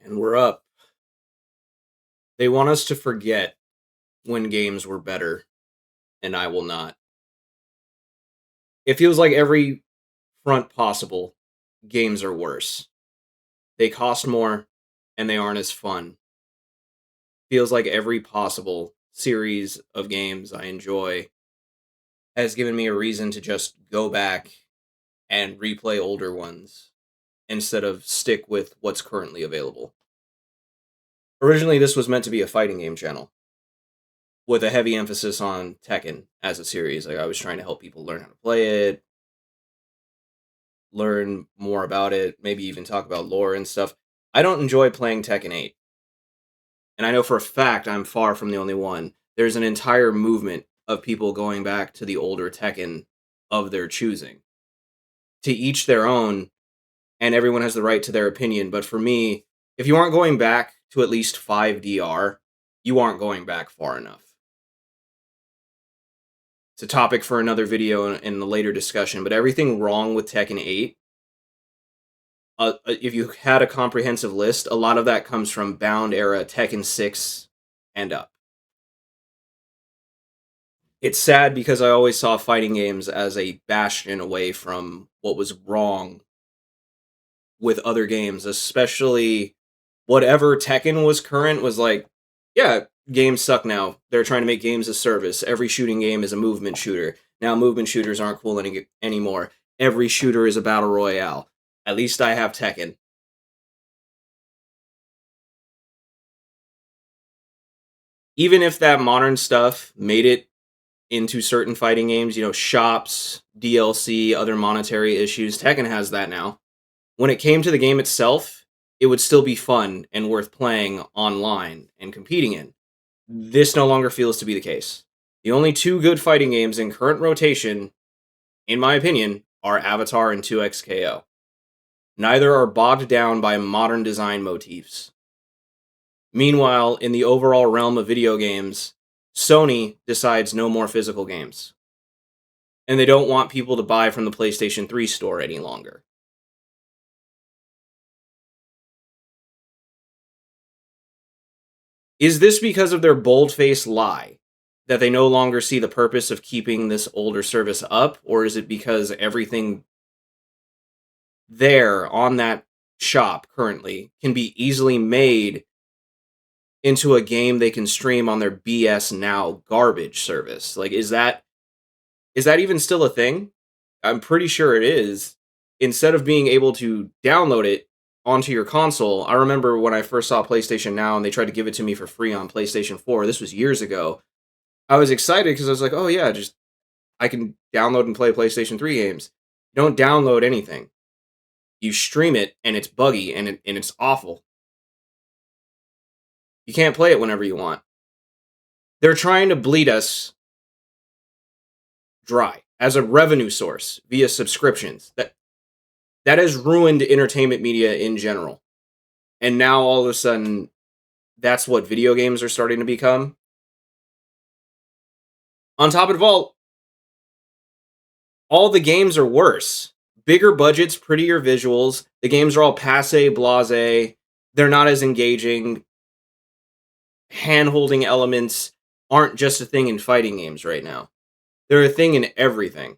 And we're up. They want us to forget when games were better, and I will not. It feels like every front possible, games are worse. They cost more, and they aren't as fun. Feels like every possible series of games I enjoy has given me a reason to just go back and replay older ones instead of stick with what's currently available. Originally, this was meant to be a fighting game channel, with a heavy emphasis on Tekken as a series. Like, I was trying to help people learn how to play it, learn more about it, maybe even talk about lore and stuff. I don't enjoy playing Tekken 8. And I know for a fact I'm far from the only one. There's an entire movement of people going back to the older Tekken of their choosing. To each their own, and everyone has the right to their opinion. But for me, if you aren't going back to at least 5DR, you aren't going back far enough. It's a topic for another video in the later discussion, but everything wrong with Tekken 8, if you had a comprehensive list, a lot of that comes from Bound era Tekken 6 and up. It's sad because I always saw fighting games as a bastion away from what was wrong with other games, especially whatever Tekken was current was like, yeah, games suck now. They're trying to make games a service. Every shooting game is a movement shooter. Now movement shooters aren't cool anymore. Every shooter is a battle royale. At least I have Tekken. Even if that modern stuff made it into certain fighting games, shops, DLC, other monetary issues, Tekken has that now. When it came to the game itself, it would still be fun and worth playing online and competing in. This no longer feels to be the case. The only two good fighting games in current rotation, in my opinion, are Avatar and 2XKO. Neither are bogged down by modern design motifs. Meanwhile, in the overall realm of video games, Sony decides no more physical games. And they don't want people to buy from the PlayStation 3 store any longer. Is this because of their bold-faced lie that they no longer see the purpose of keeping this older service up, or is it because everything there on that shop currently can be easily made into a game they can stream on their BS Now garbage service? Like, is that even still a thing? I'm pretty sure it is. Instead of being able to download it onto your console, I remember when I first saw PlayStation Now and they tried to give it to me for free on PlayStation 4. This was years ago. I was excited because I was like, oh yeah, I can download and play PlayStation 3 games. You don't download anything. You stream it and it's buggy and it's awful. You can't play it whenever you want. They're trying to bleed us dry as a revenue source via subscriptions. That has ruined entertainment media in general. And now all of a sudden, that's what video games are starting to become. On top of it all the games are worse. Bigger budgets, prettier visuals. The games are all passe, blase. They're not as engaging. Hand-holding elements aren't just a thing in fighting games right now. They're a thing in everything.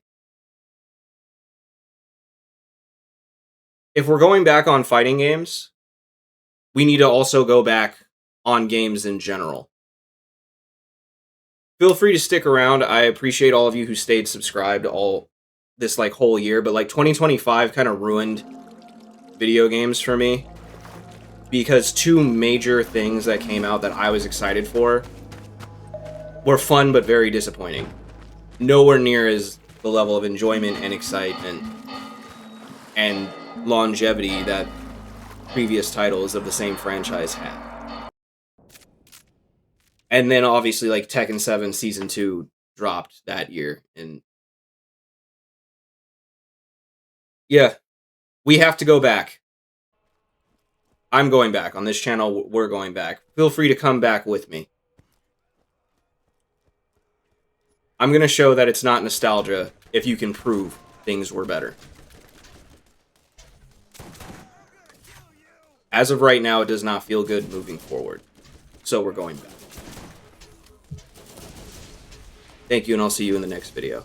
If we're going back on fighting games, we need to also go back on games in general. Feel free to stick around. I appreciate all of you who stayed subscribed all this whole year, but 2025 kind of ruined video games for me because two major things that came out that I was excited for were fun but very disappointing. Nowhere near as the level of enjoyment and excitement and longevity that previous titles of the same franchise had. And then obviously Tekken 7 Season 2 dropped that year, and yeah, we have to go back. I'm going back. On this channel, we're going back. Feel free to come back with me. I'm going to show that it's not nostalgia if you can prove things were better. As of right now, it does not feel good moving forward. So we're going back. Thank you, and I'll see you in the next video.